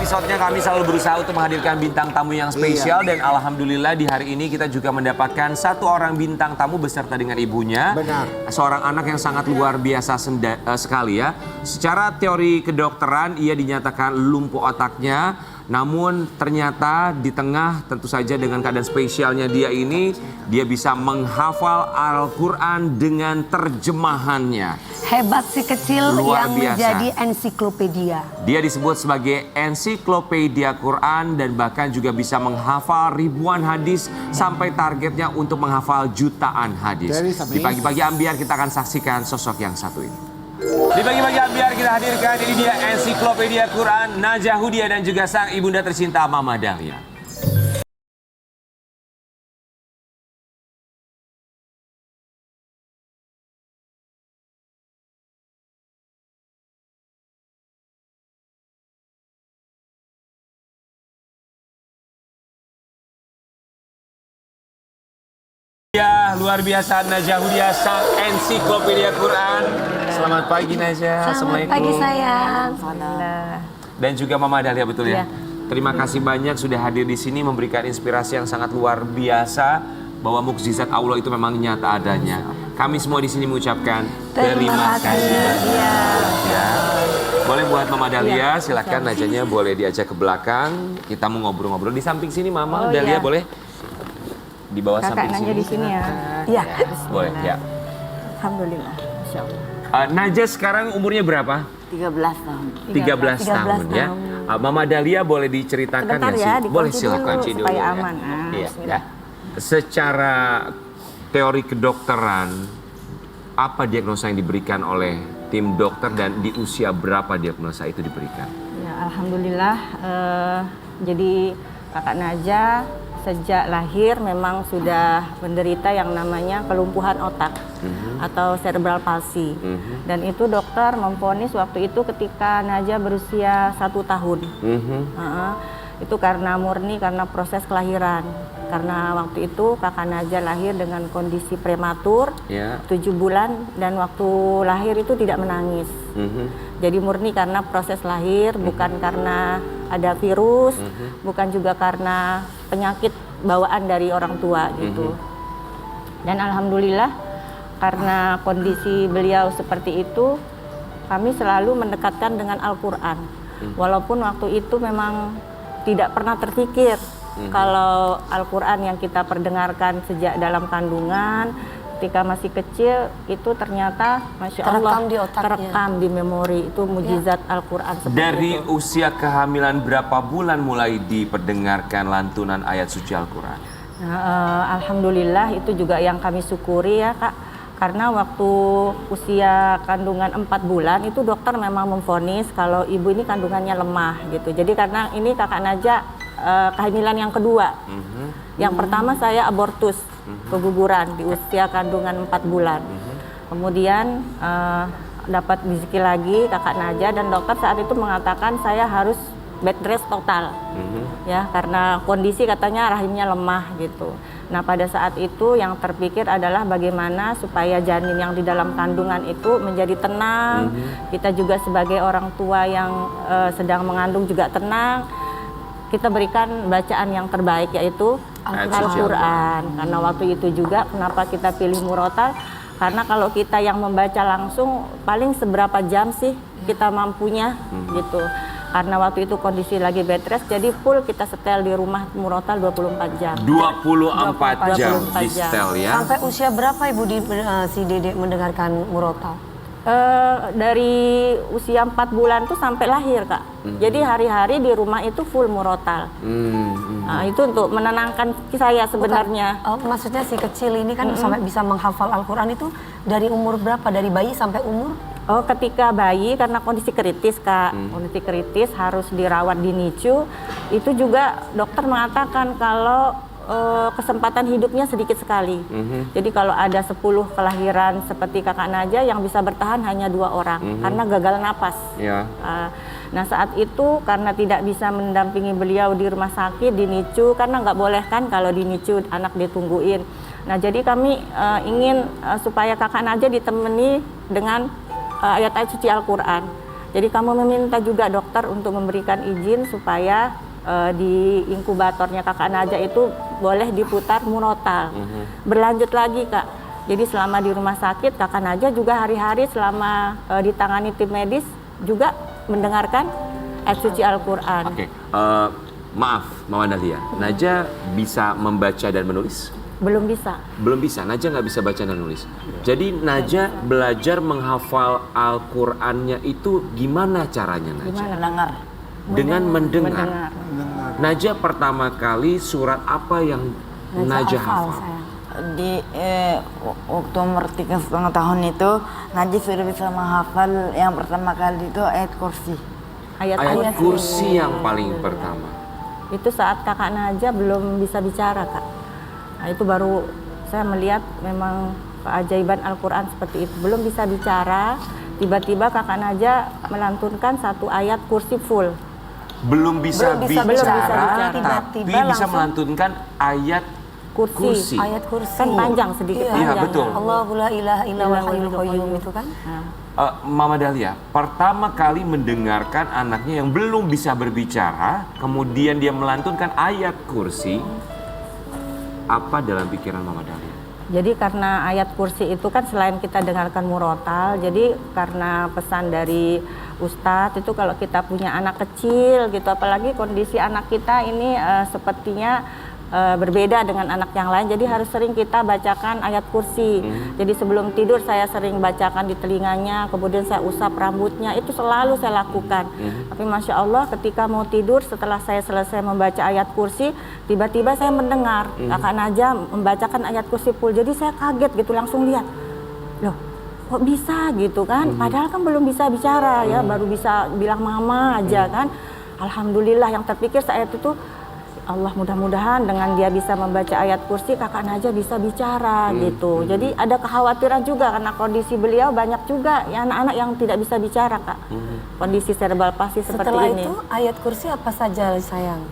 episodenya kami selalu berusaha untuk menghadirkan bintang tamu yang spesial. Dan alhamdulillah di hari ini kita juga mendapatkan satu orang bintang tamu beserta dengan ibunya. Benar. Seorang anak yang sangat luar biasa sekali ya. Secara teori kedokteran ia dinyatakan lumpuh otaknya. Namun ternyata di tengah tentu saja dengan keadaan spesialnya dia ini, dia bisa menghafal Al-Quran dengan terjemahannya. Hebat si kecil Luar yang biasa. menjadi ensiklopedia. Dia disebut sebagai ensiklopedia Quran dan bahkan juga bisa menghafal ribuan hadis sampai targetnya untuk menghafal jutaan hadis. Di pagi-pagi ambiar kita akan saksikan sosok yang satu ini. Di pagi-pagi ambiar kita hadirkan ini dia ensiklopedia Quran Najah Hudia dan juga sang ibunda tercinta Mama Dahlia. Ya, luar biasa Najah Hudia sang ensiklopedia Quran. Selamat pagi Najah. Selamat pagi sayang. Dan juga Mama Dahlia betul ya. Iya. Terima kasih banyak sudah hadir di sini memberikan inspirasi yang sangat luar biasa bahwa mukjizat Allah itu memang nyata adanya. Kami semua di sini mengucapkan terima kasih banyak. Ya. Boleh buat Mama Dahlia, silakan Najahnya boleh diajak ke belakang. Kita mau ngobrol-ngobrol di samping sini Mama Dahlia boleh. Di bawah samping sini. Kakak di sini ya. Iya. Boleh ya. Alhamdulillah. Masya Allah. Najah sekarang umurnya berapa? 13 tahun. 13 tahun ya. Mama Dahlia boleh diceritakan Sebentar nggak ya, sih? Boleh dikunci silakan dulu dulu supaya ya. aman. Iya, Bismillah. ya. Secara teori kedokteran, apa diagnosa yang diberikan oleh tim dokter dan di usia berapa diagnosa itu diberikan? Ya, Alhamdulillah. Jadi kakak Najah sejak lahir memang sudah menderita yang namanya kelumpuhan otak atau cerebral palsy. Dan itu dokter memvonis waktu itu ketika Najah berusia 1 tahun. Itu karena murni karena proses kelahiran. Karena waktu itu kakak Najah lahir dengan kondisi prematur, 7 bulan, dan waktu lahir itu tidak menangis. Jadi murni karena proses lahir, bukan karena ada virus, bukan juga karena penyakit bawaan dari orang tua gitu. Dan alhamdulillah karena kondisi beliau seperti itu, kami selalu mendekatkan dengan Al-Quran. Walaupun waktu itu memang tidak pernah terpikir kalau Al-Quran yang kita perdengarkan sejak dalam kandungan, ketika masih kecil itu ternyata Masya Allah Terekam di otaknya. terekam di memori. Itu mujizat Al-Quran seperti Dari itu. usia kehamilan berapa bulan mulai diperdengarkan lantunan ayat suci Al-Quran? Nah, alhamdulillah itu juga yang kami syukuri ya Kak. Karena waktu usia kandungan 4 bulan itu dokter memang memvonis kalau ibu ini kandungannya lemah gitu. Jadi karena ini kakak Najah kehamilan yang kedua. Yang pertama saya abortus, keguguran di usia kandungan 4 bulan. Kemudian dapat rezeki lagi kakak Najah dan dokter saat itu mengatakan saya harus bed rest total. Ya, karena kondisi katanya rahimnya lemah gitu. Nah, pada saat itu yang terpikir adalah bagaimana supaya janin yang di dalam kandungan itu menjadi tenang. Kita juga sebagai orang tua yang sedang mengandung juga tenang. Kita berikan bacaan yang terbaik yaitu Al-Quran. Karena waktu itu juga kenapa kita pilih murotal? Karena kalau kita yang membaca langsung paling seberapa jam sih kita mampunya gitu. Karena waktu itu kondisi lagi bed rest, jadi full kita setel di rumah murotal 24 jam. 24 jam di 24 jam. setel ya. Sampai usia berapa ibu si Dede mendengarkan murotal? Dari usia 4 bulan tuh sampai lahir Kak. Jadi hari-hari di rumah itu full murotal. Nah, itu untuk menenangkan saya sebenarnya. Maksudnya si kecil ini kan sampai bisa menghafal Al-Quran itu dari umur berapa? Dari bayi sampai umur? Oh, ketika bayi karena kondisi kritis Kak, kondisi kritis harus dirawat di NICU, itu juga dokter mengatakan kalau kesempatan hidupnya sedikit sekali. Jadi kalau ada 10 kelahiran seperti kakak Najah yang bisa bertahan hanya 2 orang karena gagal napas. Nah saat itu karena tidak bisa mendampingi beliau di rumah sakit, di NICU, karena nggak boleh kan kalau di NICU anak ditungguin. Nah jadi kami ingin supaya kakak Najah ditemani dengan ayat-ayat suci Al-Quran. Jadi kami meminta juga dokter untuk memberikan izin supaya di inkubatornya kakak Najah itu boleh diputar murotal. Berlanjut lagi Kak. Jadi selama di rumah sakit kakak Najah juga hari-hari selama ditangani tim medis juga mendengarkan ayat suci Al-Quran. Oke, maaf Mama Dahlia, Najah bisa membaca dan menulis? Belum bisa. Belum bisa, Najah nggak bisa baca dan nulis. Jadi Najah belajar menghafal Al-Qur'annya itu gimana caranya Najah? Gimana? Mendengar. Dengan mendengar. Mendengar. Najah pertama kali surat apa yang Najah hafal? sayang. Di waktu umur 3,5 tahun itu, Najih sudah bisa menghafal yang pertama kali itu ayat kursi. Ayat kursi yang paling pertama. Itu saat kakak Najah belum bisa bicara Kak. Nah itu baru saya melihat memang keajaiban Al-Quran seperti itu. Belum bisa bicara, tiba-tiba kakak Najah melantunkan satu ayat kursi full. Belum bisa bicara, bicara. tapi Tiba-tiba bisa langsung melantunkan ayat kursi. Ayat kursi. Kan panjang sedikit. Iya, Iya, panjang. betul. Allahu la ilaha illa huwal hayyul qayyum itu kan. Mama Dahlia, pertama kali mendengarkan anaknya yang belum bisa berbicara, kemudian dia melantunkan ayat kursi, apa dalam pikiran Mama Dahlia? Jadi karena ayat kursi itu kan selain kita dengarkan murotal, jadi karena pesan dari Ustadz itu kalau kita punya anak kecil gitu, apalagi kondisi anak kita ini sepertinya berbeda dengan anak yang lain, jadi harus sering kita bacakan ayat kursi. Jadi sebelum tidur saya sering bacakan di telinganya, kemudian saya usap rambutnya, itu selalu saya lakukan. Tapi Masya Allah ketika mau tidur setelah saya selesai membaca ayat kursi, tiba-tiba saya mendengar kakak Najah membacakan ayat kursi full. Jadi saya kaget gitu, langsung lihat, loh kok bisa gitu kan, padahal kan belum bisa bicara ya, baru bisa bilang mama aja kan. Alhamdulillah, yang terpikir saat itu, Allah mudah-mudahan dengan dia bisa membaca ayat kursi kakak Najah bisa bicara gitu. Jadi ada kekhawatiran juga karena kondisi beliau banyak juga ya anak-anak yang tidak bisa bicara Kak. Kondisi cerebral palsy seperti Setelah ini. itu ayat kursi apa saja sayang?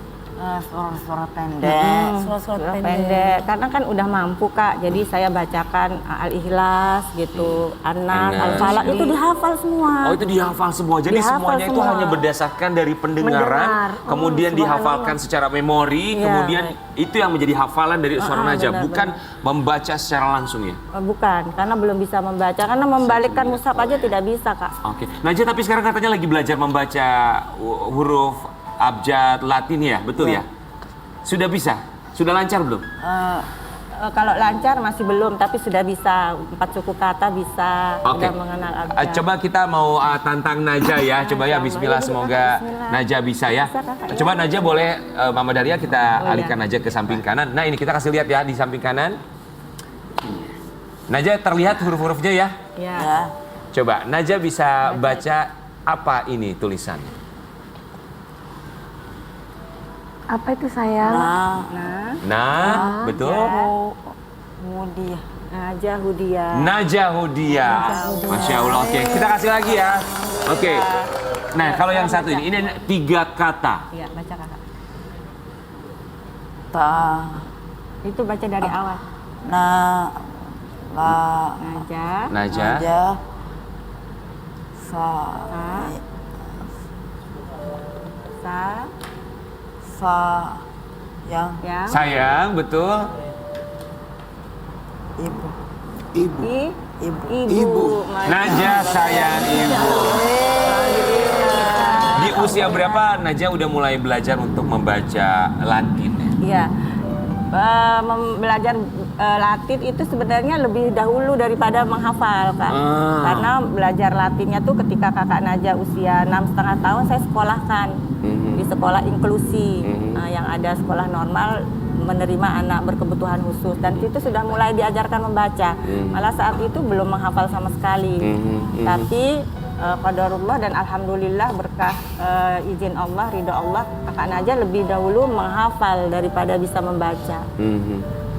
Surat-surat pendek. Surat-surat Surat pendek. pendek karena kan udah mampu Kak, jadi saya bacakan Al-Ikhlas gitu, An-Nas, An-Nas. Al-Falaq itu dihafal semua. Oh itu dihafal semua, jadi Dihafal semuanya itu semua. hanya berdasarkan dari pendengaran, Mendengar. kemudian dihafalkan secara memori, Iya. kemudian itu yang menjadi hafalan dari suara Najah, benar, bukan membaca secara langsung ya? Bukan, karena belum bisa membaca, karena membalikkan mushaf aja tidak bisa Kak. Oke, Najah tapi sekarang katanya lagi belajar membaca huruf abjad Latin ya, betul ya? Sudah bisa? Sudah lancar belum? Kalau lancar masih belum, tapi sudah bisa 4 suku kata bisa, Oke. sudah mengenal abjad. Coba kita mau tantang Najah ya. Coba ya, Sama. Bismillah, Yuk, semoga Bismillah. Najah bisa ya. Bisa, Kakak, Coba Najah boleh, Mama Dahlia kita Oh, alihkan iya. Najah ke samping kanan. Nah ini kita kasih lihat ya di samping kanan. Najah terlihat huruf-hurufnya ya. Ya. Ya. Coba Najah bisa baca apa ini tulisannya? Apa itu sayang? Nah, Nah, betul. kemudian Najah Hudia. Najah Hudia. Masya Allah. Oke, kita kasih lagi ya. Oke. Nah, kalau yang satu ini 3 kata. Iya, baca Kakak. ta Itu baca dari awal. na la Najah. Najah. aja sa Sa. sa yang Yang. Sayang, betul. ibu Ibu. ibu Masya Najah sayang ibu. Di usia berapa Najah udah mulai belajar untuk membaca Latin? Iya. Belajar Latin itu sebenarnya lebih dahulu daripada menghafal Kak. Karena belajar Latinnya tuh ketika kakak Najah usia 6,5 tahun saya sekolahkan di sekolah inklusi. Yang ada sekolah normal menerima anak berkebutuhan khusus, dan itu sudah mulai diajarkan membaca. Malah saat itu belum menghafal sama sekali. Tapi qadarullah dan alhamdulillah berkah izin Allah, ridho Allah, kakak Najah lebih dahulu menghafal daripada bisa membaca.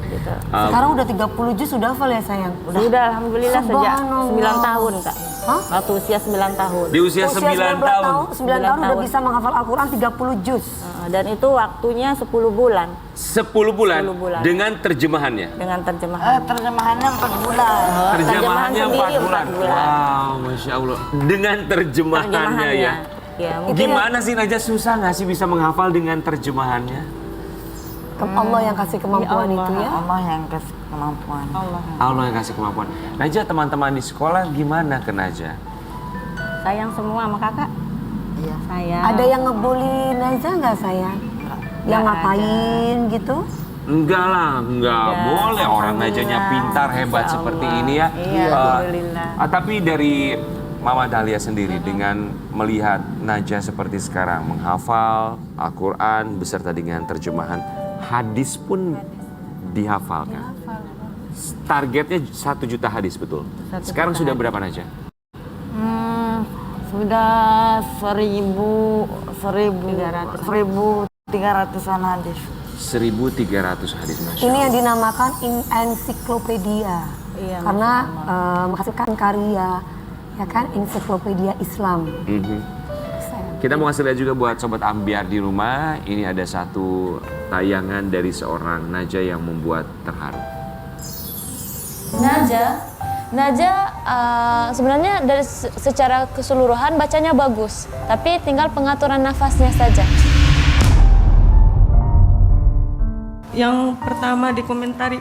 Gitu. Sekarang udah 30 juz sudah hafal ya sayang? Sudah alhamdulillah sejak Subhanallah. 9 tahun Kak. Waktu usia 9 tahun. Di usia 9 tahun. 9 tahun udah bisa menghafal Al-Quran 30 juz. Dan itu waktunya 10 bulan 10 bulan 10 bulan. dengan terjemahannya. dengan terjemahan. Terjemahannya 4 bulan. Terjemahannya sendiri 4 bulan. 4 bulan. Wow, Masya Allah. Dengan terjemahannya ya. Ya, mungkin Gimana sih Najah, susah nggak sih bisa menghafal dengan terjemahannya? Allah yang kasih kemampuan Ya Allah. itu ya. Allah yang kasih kemampuan. Allah yang kasih kemampuan. Najah, teman-teman di sekolah gimana ke Najah? sayang semua sama kakak. Iya. Sayang. Ada yang ngebully Najah nggak sayang? Yang ngapain gitu? Enggak lah, enggak Ya, boleh orang Najahnya pintar, hebat Insya seperti Allah. ini ya. Iya, alhamdulillah. Tapi dari Mama Dahlia sendiri dengan melihat Najah seperti sekarang menghafal Al-Quran beserta dengan terjemahan hadis pun dihafalkan. Targetnya 1 juta hadis, betul. 1 Sekarang juta sudah hadis. berapa Najah? Sudah 1.300-an hadis. 1.300 hadis, Masya Ini Allah. yang dinamakan ensiklopedia. Iya, Karena menghasilkan karya, ya kan, ensiklopedia Islam. Mhm. Kita mau kasih lihat juga buat Sobat Ambiar di rumah. Ini ada satu tayangan dari seorang Najah yang membuat terharu. Najah sebenarnya dari secara keseluruhan bacanya bagus, tapi tinggal pengaturan nafasnya saja. Yang pertama dikomentari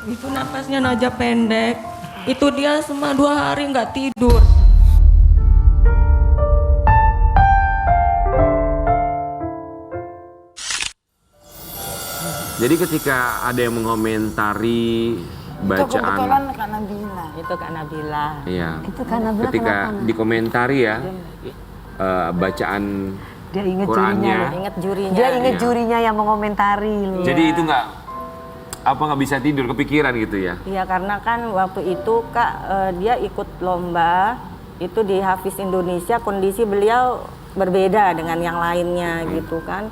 itu napasnya Najah pendek, itu dia cuma 2 hari nggak tidur. Jadi ketika ada yang mengomentari Itu bacaan, kebetulan Kak Nabila. Itu Kak Nabila. iya, Itu karena ketika kenapa? dikomentari ya bacaan Dia inget Qurannya. jurinya. Ingat jurinya. Dia inget Iya. jurinya yang mengomentari loh. Jadi itu nggak bisa tidur, kepikiran gitu ya? Iya, karena kan waktu itu Kak dia ikut lomba itu di Hafiz Indonesia, kondisi beliau berbeda dengan yang lainnya gitu kan.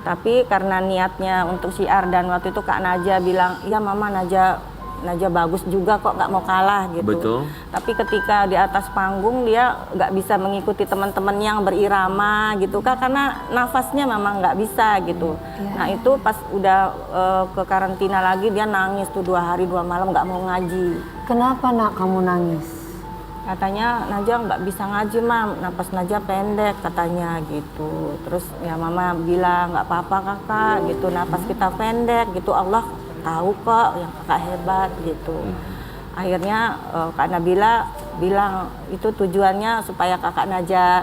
Tapi karena niatnya untuk syiar dan waktu itu Kak Najah bilang, "Iya Mama, Najah bagus juga kok, nggak mau kalah gitu." Betul. Tapi ketika di atas panggung dia nggak bisa mengikuti teman-teman yang berirama gitu Kak, karena nafasnya memang nggak bisa gitu. Nah itu pas udah ke karantina lagi dia nangis tuh 2 hari 2 malam nggak mau ngaji. Kenapa nak kamu nangis? Katanya Najah nggak bisa ngaji Mam, napas Najah pendek katanya gitu. Terus ya Mama bilang nggak apa-apa kakak gitu, napas kita pendek gitu, Allah tahu kok yang kakak hebat gitu. Akhirnya Kak Nabila bilang itu tujuannya supaya kakak Najah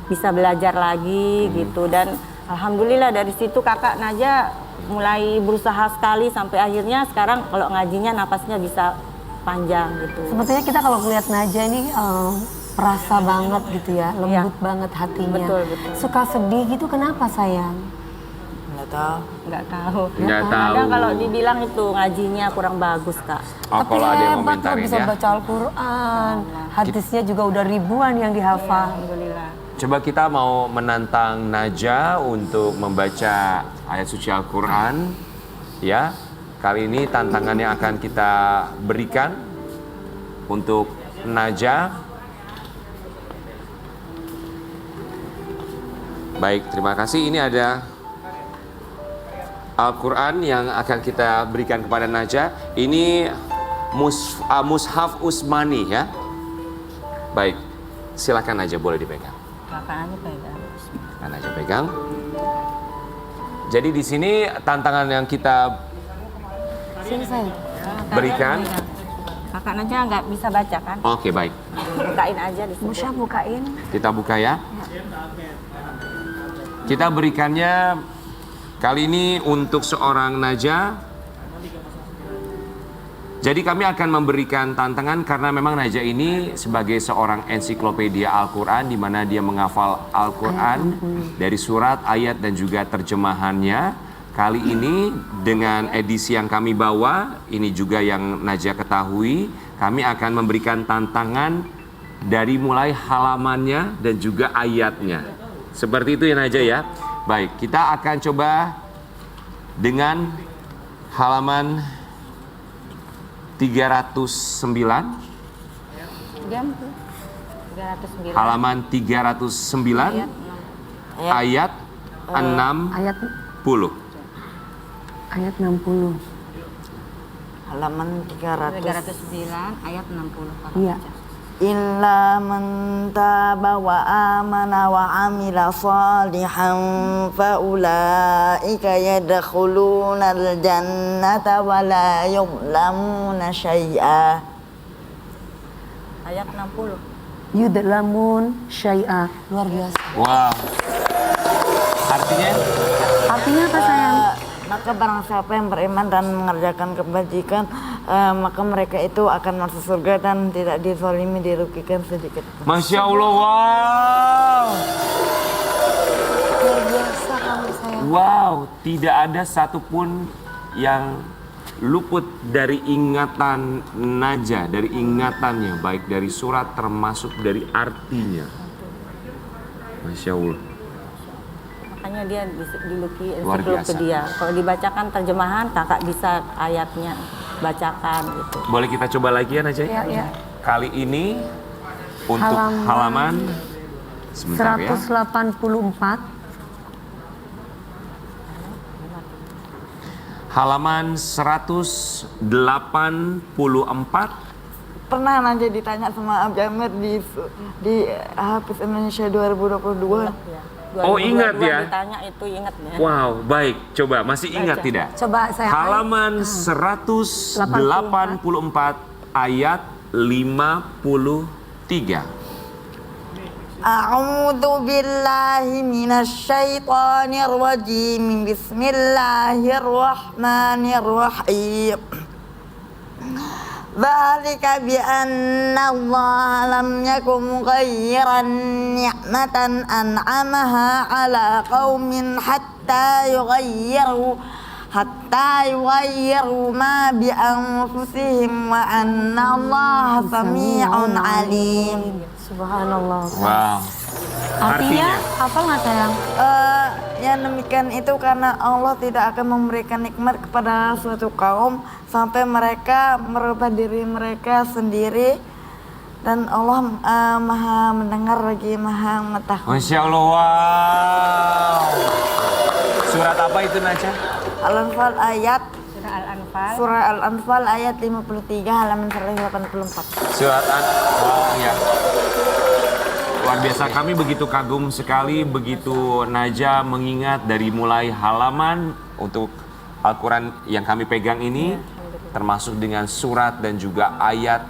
bisa belajar lagi gitu. Dan alhamdulillah dari situ kakak Najah mulai berusaha sekali sampai akhirnya sekarang kalau ngajinya napasnya bisa panjang gitu. Sebetulnya kita kalau melihat Najah ini perasa banget gitu ya, lembut Iya. banget hatinya. Betul, betul. Suka sedih gitu, kenapa sayang? Nggak tahu. Nggak tahu. Nggak tahu. Kadang kalau dibilang itu ngajinya kurang bagus Kak. Oh, kalau ada yang hebat loh komentarin bisa ya. baca Al-Quran. Hadisnya juga udah ribuan yang dihafal. Alhamdulillah. Coba kita mau menantang Najah untuk membaca ayat suci Al-Quran. Ya, kali ini tantangan yang akan kita berikan untuk Najah. Baik, terima kasih. Ini ada Al-Quran yang akan kita berikan kepada Najah. Ini Mushaf Usmani ya. Baik, silakan Najah, boleh dipegang. Kakak ini pegang. Silakan Najah pegang. Jadi di sini tantangan yang kita Sini sayang. berikan. Kakak Najah nggak bisa baca kan? Oke, baik. Bukain aja di situ. Musya bukain. Kita buka ya. Kita berikannya kali ini untuk seorang Najah. Jadi kami akan memberikan tantangan karena memang Najah ini sebagai seorang ensiklopedia Al-Quran di mana dia menghafal Al-Quran dari surat, ayat dan juga terjemahannya. Kali ini dengan edisi yang kami bawa, ini juga yang Najah ketahui, kami akan memberikan tantangan dari mulai halamannya dan juga ayatnya. Seperti itu ya Najah ya. Baik, kita akan coba dengan halaman 309. 309. Halaman 309 ayat 60. Ayat 60. Halaman 300. 309 ayat 60. Iya. Illa man taba wa amana wa amila salihan fa ulaika yadkhuluna al-jannata wa la yuzlamuna syai'a. Ayat 60. Yudlamun syai'a. Luar biasa. Wow. Artinya? Artinya apa sayang? Maka barang siapa yang beriman dan mengerjakan kebajikan, maka mereka itu akan masuk surga dan tidak dizalimi, dirugikan sedikit pun. Masya Allah, wow. Luar biasa kamu sayang. Wow, tidak ada satupun yang luput dari ingatan Najah, dari ingatannya, baik dari surat termasuk dari artinya. Masya Allah. Makanya dia diluki Luar biasa. ensiklopedia. Kalau dibacakan terjemahan, kakak bisa ayatnya bacakan gitu. Boleh kita coba lagi ya Najah? Ya, ya. Kali ini untuk halaman sebentar ya. 184. Halaman 184. Pernah Najah ditanya sama Abdi Amir di Hafiz Indonesia 2022. Oh, ingat ya? Ditanya itu ingat ya. Wow, baik. Coba, masih ingat tidak? Coba saya Halaman 184 ayat 53. A'udzu billahi minasy syaithanir rajim. Bismillahirrahmanirrahim. Dzalika bi anna Allah lam yakum mughayyiran ni'matan an'amaha 'ala qaumin hatta yughayyiru ma bi anfusihim wa anna Allah sami'un 'alim. Subhanallah. Wow. Artinya hafal nggak sayang? Yang demikian itu karena Allah tidak akan memberikan nikmat kepada suatu kaum sampai mereka merubah diri mereka sendiri, dan Allah maha mendengar lagi maha mengetahui. Masya Allah, wow. Surat apa itu Najah? Al-Anfal ayat Surah Al-Anfal. Surah Al-Anfal ayat 53 halaman 184. Surat wow, ya. Luar biasa, kami begitu kagum sekali, begitu Najah mengingat dari mulai halaman untuk Al-Quran yang kami pegang ini, termasuk dengan surat dan juga ayat.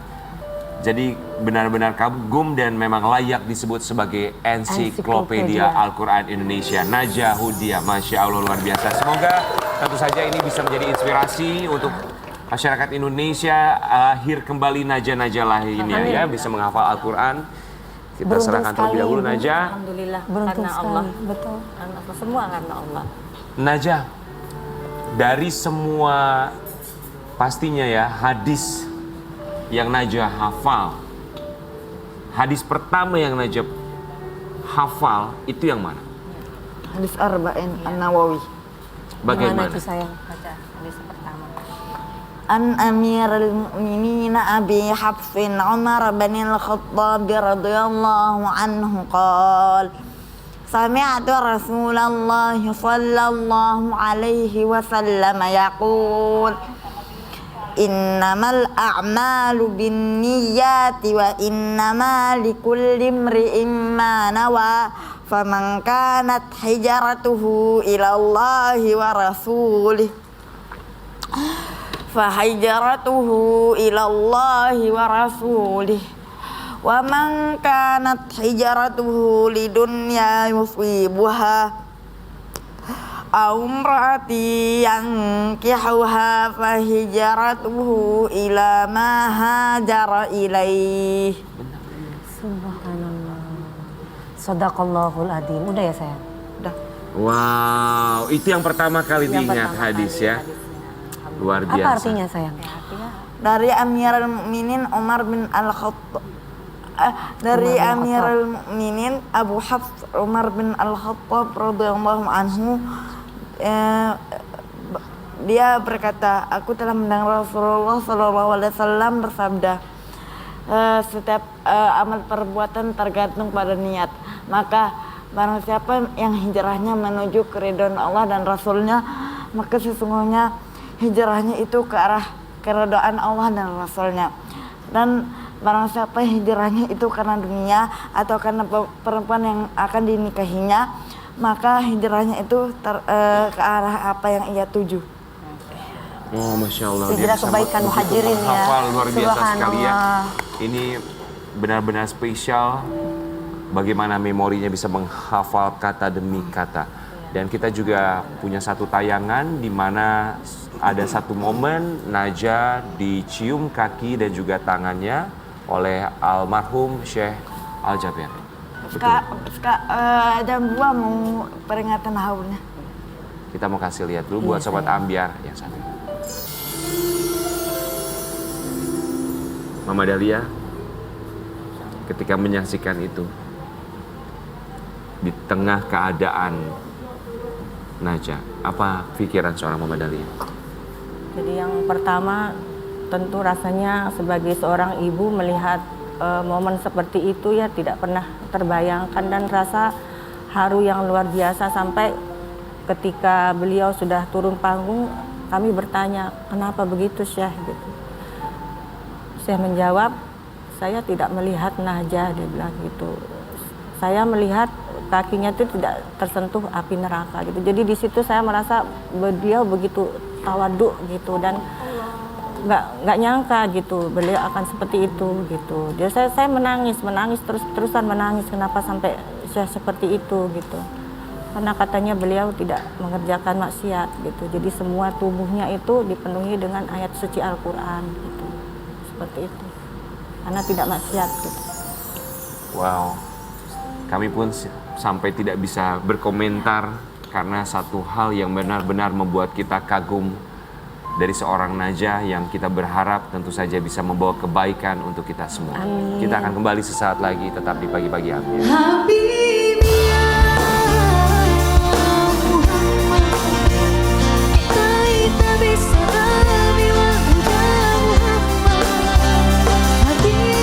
Jadi benar-benar kagum dan memang layak disebut sebagai ensiklopedia Al-Quran Indonesia. Najah Hudia, Masya Allah, luar biasa. Semoga tentu saja ini bisa menjadi inspirasi untuk masyarakat Indonesia, lahir kembali Najah-Najah lainnya ya, bisa menghafal Al-Quran. Kita serahkan terlebih dahulu Najah. Alhamdulillah Beruntung karena sekali, Allah. betul. Karena Allah. Semua karena Allah. Najah, dari semua pastinya ya hadis yang Najah hafal, hadis pertama yang Najah hafal itu yang mana? Hadis Arba'in An-Nawawi. Bagaimana? Gimana itu sayang? Baca hadis pertama. An Amirul Mu'minin Abi Hafsin Umar bin Al-Khattab radhiyallahu anhu qala Sami'tu Rasulullah sallallahu alaihi wasallam yaqul Innamal a'malu binniyati wa innama likulli imri'in ma nawa faman kanat hijratuhu ila Allahi wa rasulih fahijratuhu ila Allahi wa rasulih wa man kanat hijratuhu lidunya yusibuha aw imraati yankihuha fahijratuhu ila ma hajara ilaih. Subhanallah. Sadaqallahul adzim. Udah ya sayang? Udah. Wow, itu yang pertama kali diingat hadis ya. Luar biasa. Apa artinya sayang? Dari Amirul Mukminin Umar bin Al-Khattab, dari Amirul Mukminin Abu Hafs Umar bin Al-Khattab radhiyallahu anhu, dia berkata, aku telah mendengar Rasulullah sallallahu alaihi wasallam bersabda, setiap amal perbuatan tergantung pada niat. Maka barang siapa yang hijrahnya menuju keridhaan Allah dan Rasulnya, maka sesungguhnya hijrahnya itu ke arah keridhaan Allah dan Rasulnya. Dan barang siapa hijrahnya itu karena dunia atau karena perempuan yang akan dinikahinya, maka hijrahnya itu ke arah apa yang ia tuju. Oh, Masya Allah. Hijrah kebaikan muhajirin ya. Hafal luar biasa sekali ya. Subhanallah. Ini benar-benar spesial. Bagaimana memorinya bisa menghafal kata demi kata. Dan kita juga punya satu tayangan di mana ada satu momen Najah dicium kaki dan juga tangannya oleh almarhum Syekh Al-Jaber. Jam 2 mau peringatan haulnya. Kita mau kasih lihat dulu buat Sobat Ambiar yang satu. Mama Dahlia ketika menyaksikan itu di tengah keadaan Najah, apa pikiran seorang Mama Dahlia? Jadi yang pertama tentu rasanya sebagai seorang ibu melihat momen seperti itu ya tidak pernah terbayangkan, dan rasa haru yang luar biasa sampai ketika beliau sudah turun panggung kami bertanya kenapa begitu Syekh gitu. Syekh menjawab, saya tidak melihat Najah, dia bilang gitu. Saya melihat kakinya itu tidak tersentuh api neraka gitu. Jadi di situ saya merasa beliau begitu tawaduk gitu, dan nggak nyangka gitu beliau akan seperti itu gitu. Jadi saya menangis terus-terusan menangis, kenapa sampai saya seperti itu gitu. Karena katanya beliau tidak mengerjakan maksiat gitu. Jadi semua tubuhnya itu dipenuhi dengan ayat suci Al-Qur'an gitu. Seperti itu. Karena tidak maksiat gitu. Wow, kami pun sampai tidak bisa berkomentar karena satu hal yang benar-benar membuat kita kagum dari seorang Najah yang kita berharap tentu saja bisa membawa kebaikan untuk kita semua. Kita akan kembali sesaat lagi, tetap di Pagi-Pagi Ambiar.